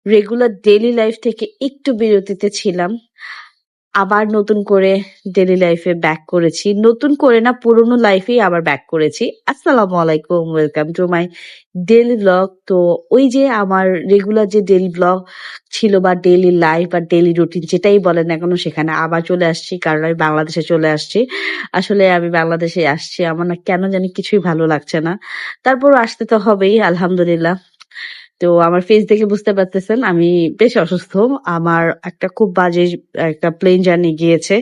Regular daily life থেকে একটু বিরতিতে ছিলাম। আবার নতুন করে ডেইলি লাইফে ব্যাক করেছি। নতুন করে না, পুরোনো লাইফেই আবার ব্যাক করেছি। আসসালামু আলাইকুম, welcome to my daily blog. তো ওই যে আমার রেগুলার যে ডেইলি ব্লগ ছিল বা ডেইলি লাইফ বা ডেইলি রুটিন যেটাই বলেন না কেন, সেখানে আবার চলে আসছি, কারণ আমি বাংলাদেশে চলে আসছি। আসলে আমি বাংলাদেশে আসছি, আমার না কেন জানি কিছুই ভালো লাগছে না। তারপরও আসতে তো হবেই, আলহামদুলিল্লাহ। তো আমার ফেস দেখে বুঝতে পারতেছেন আমি বেশ অসুস্থ। আমার একটা খুব বাজে একটা প্লেন জার্নি গিয়েছে।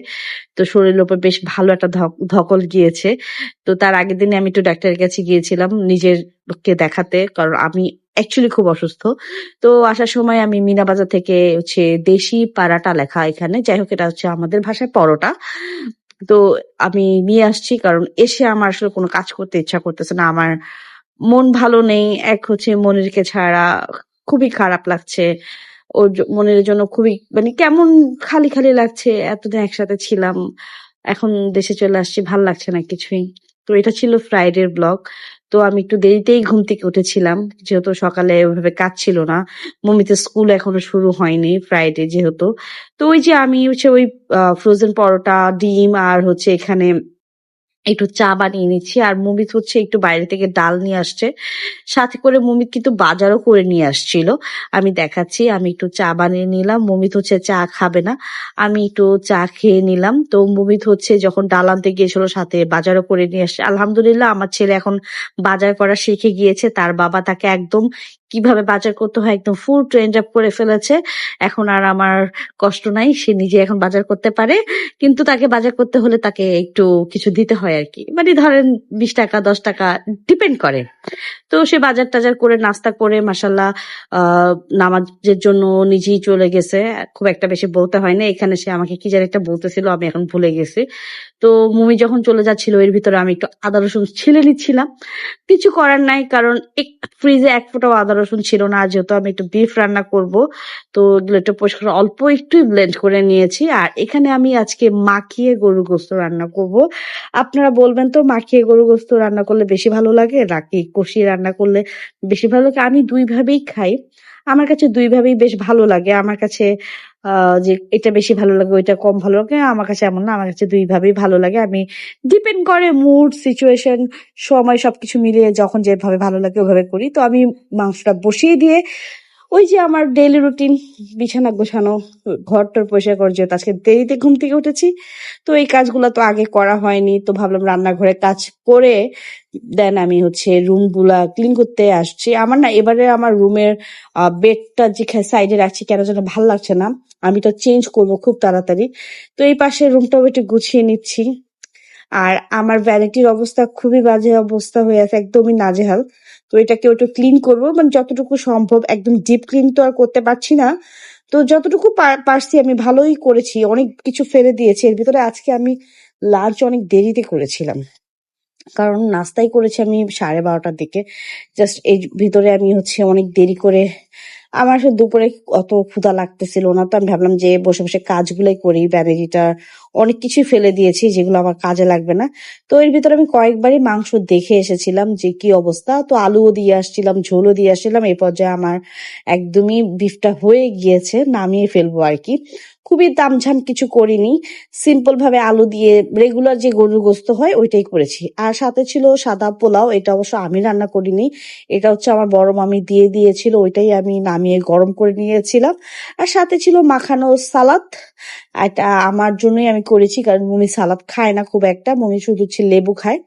তো শরীরের উপর বেশ ভালো একটা ধকল গিয়েছে। তো তার আগের দিনে আমি একটু ডাক্তারের কাছে গিয়েছিলাম নিজেরকে দেখাতে, কারণ আমি অ্যাকচুয়ালি খুব অসুস্থ। তো আসার সময় আমি মিনা বাজার থেকে দেশি পারাটা লেখা এখানে, যাই হোক এটা হচ্ছে আমাদের ভাষায় পরোটা। তো আমি নিয়ে আসছি, কারণ এসে আমার আসলে কোনো কাজ করতে ইচ্ছা করতেছে না। আমার মন ভালো নেই। এক হচ্ছে মনিরকে ছাড়া খুবই খারাপ লাগছে। মনিরের জন্য খুবই মানে কেমন খালি, খালি লাগছে। এতদিন একসাথে ছিলাম। এখন দেশে চলে আসছি, ভাল লাগছে না কিছুই। তো এটা ছিল ফ্রাইডের ব্লগ। তো আমি একটু দেরিতেই ঘুম থেকে উঠেছিলাম। যেহেতু সকালে ওইভাবে কাজ ছিল না। মমিতের স্কুল এখনো শুরু হয়নি ফ্রাইডে যেহেতু। তো ওই যে আমি ওই ফ্রোজেন পরোটা, ডিম আর হচ্ছে এখানে একটু চা বানিয়ে নিচ্ছি। আর মুমিত হচ্ছে একটু বাইরে থেকে ডাল নিয়ে আসছে। সাথে করে মুমিত কিন্তু বাজারও করে নিয়ে আসছিল। আমি দেখাচ্ছি, আমি একটু চা বানিয়ে নিলাম। মুমিত হচ্ছে চা খাবে না। আমি একটু চা খেয়ে নিলাম। তো মুমিত হচ্ছে যখন ডাল আনতে গিয়েছিল সাথে বাজারও করে নিয়ে আসছে। আলহামদুলিল্লাহ আমার ছেলে এখন বাজার করা শিখে গিয়েছে। তার বাবা তাকে একদম কিভাবে বাজার করতে হয় একদম ফুল ট্রেন্ড আপ করে ফেলেছে। এখন আর আমার কষ্ট নাই, সে নিজে এখন বাজার করতে পারে। কিন্তু তাকে বাজার করতে হলে তাকে একটু কিছু দিতে হয় আর কি, মানে ধরেন 20 টাকা 10 টাকা ডিপেন্ড করে। তো সে বাজার টাজার করে নাস্তা করে মাসাল্লাহ নামাজের জন্য নিজেই চলে গেছে। খুব একটা বেশি বলতে হয় না, এখানে সে আমাকে কি যেন একটা বলতেছিল, আমি এখন ভুলে গেছি। তো মুমি যখন চলে যাচ্ছিল এর ভিতরে আমি একটু আদা রসুন ছিলে নিচ্ছিলাম। কিছু করার নাই, কারণ ফ্রিজে এক ফোঁটাও আদা রসুন ছিল না। যেহেতু আমি একটু বিফ রান্না করব, তো এগুলো একটু পরিষ্কার অল্প একটুই ব্লেন্ড করে নিয়েছি। আর এখানে আমি আজকে মাখিয়ে গরুর গোস্ত রান্না করব। আপনারা বলবেন তো মাখিয়ে গরুর গোস্ত রান্না করলে বেশি ভালো লাগে নাকি কষিয়ে রান্না করলে বেশি ভালো লাগে? আমি দুই ভাবেই খাই। আমার কাছে দুই ভাবেই বেশ ভালো লাগে। আমার কাছে যে এটা বেশি ভালো লাগে ওইটা কম ভালো লাগে আমার কাছে এমন না, আমার কাছে দুই ভাবেই ভালো লাগে। আমি ডিপেন্ড করে মুড, সিচুয়েশন, সময় সবকিছু মিলিয়ে যখন যেভাবে ভালো লাগে ওভাবে করি। তো আমি মাংসটা বসিয়ে দিয়ে ওই যে আমার ডেইলি রুটিন, বিছানা গোছানো, ঘর-টর পরিষ্কার করে, যেহেতু আজকে দেরিতে ঘুম থেকে উঠেছি, তো এই কাজগুলা তো আগে করা হয়নি। তো ভাবলাম রান্নাঘরে কাজ করে দেন আমি রুম গুলা ক্লিন করতে আসছি। আমার না এবারে আমার রুমের বেডটা যেখানে সাইডে রাখছি কেন যেন ভাল লাগছে না। আমি তো চেঞ্জ করবো খুব তাড়াতাড়ি। তো এই পাশে রুমটাও একটু গুছিয়ে নিচ্ছি। আর আমার ভ্যানিটির অবস্থা খুবই বাজে অবস্থা হয়ে আছে, একদমই নাজেহাল। তো এটাকে একটু ক্লিন করবো, মানে যতটুকু সম্ভব। একদম ডিপ ক্লিন তো আর করতে পারছি না। তো যতটুকু পারছি আমি ভালোই করেছি, অনেক কিছু ফেলে দিয়েছি। এর ভিতরে আজকে আমি লাঞ্চ অনেক দেরিতে করেছিলাম, কারণ নাস্তাই করেছি আমি 12:30টার দিকে। জাস্ট এই ভিতরে আমি অনেক দেরি করে, আমার আসলে দুপুরে অত ক্ষুধা লাগতেছিল না। তো আমি ভাবলাম যে বসে বসে কাজগুলাই করি। ভ্যানিটিটা অনেক কিছুই ফেলে দিয়েছি যেগুলো আমার কাজে লাগবে না। তো এর ভিতরে আমি কয়েকবারই মাংস দেখে এসেছিলাম যে কি অবস্থা। তো আলুও দিয়ে আসছিলাম, ঝোলও দিয়ে আসছিলাম। এই পর্যায়ে আমার একদমই বিফটা হয়ে গিয়েছে, নামিয়ে ফেলবো আর কি। খুবই তামঝাম কিছু করিনি, সিম্পল ভাবে আলু দিয়ে রেগুলার যে গরুর গোস্ত হয় ওইটাই করেছি। আর সাথে ছিল সাদা পোলাও, এটা অবশ্য আমি রান্না করিনি, এটা আমার বড় মামি দিয়ে দিয়েছিল, ওইটাই আমি নামিয়ে গরম করে নিয়েছিলাম। আর সাথে ছিল মাখানো সালাদ, এটা আমার জন্যই আমি করেছি, কারণ মমি সালাদ খায় না খুব একটা, মমি শুধু লেবু খায়।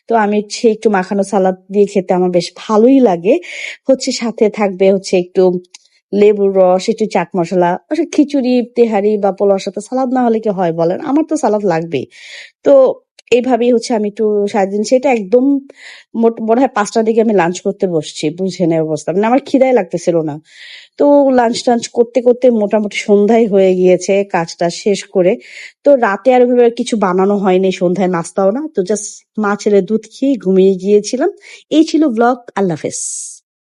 তো আমি একটু মাখানো সালাদ দিয়ে খেতে আমার বেশ ভালোই লাগে। সাথে থাকবে একটু লেবুর রস, একটু চাট মশলা। খিচুড়ি, তেহারি বা পোলাওর সাথে সালাদ না হলে কি হয় বলেন? আমার তো সালাদ লাগবেই। তো এইভাবেই আমি একটু সারাদিন সেটা একদম মনে হয় 5টার দিকে আমি লাঞ্চ করতে বসছি, বুঝে নেই অবস্থা, মানে আমার খিদাই লাগতেছিল না। তো লাঞ্চ টাঞ্চ করতে করতে মোটামুটি সন্ধ্যায় হয়ে গিয়েছে কাজটা শেষ করে। তো রাতে আর ওইভাবে কিছু বানানো হয়নি, সন্ধ্যায় নাস্তাও না। তো জাস্ট মা ছেলে দুধ খেয়ে ঘুমিয়ে গিয়েছিলাম। এই ছিল ব্লগ। আল্লাহ হাফেজ।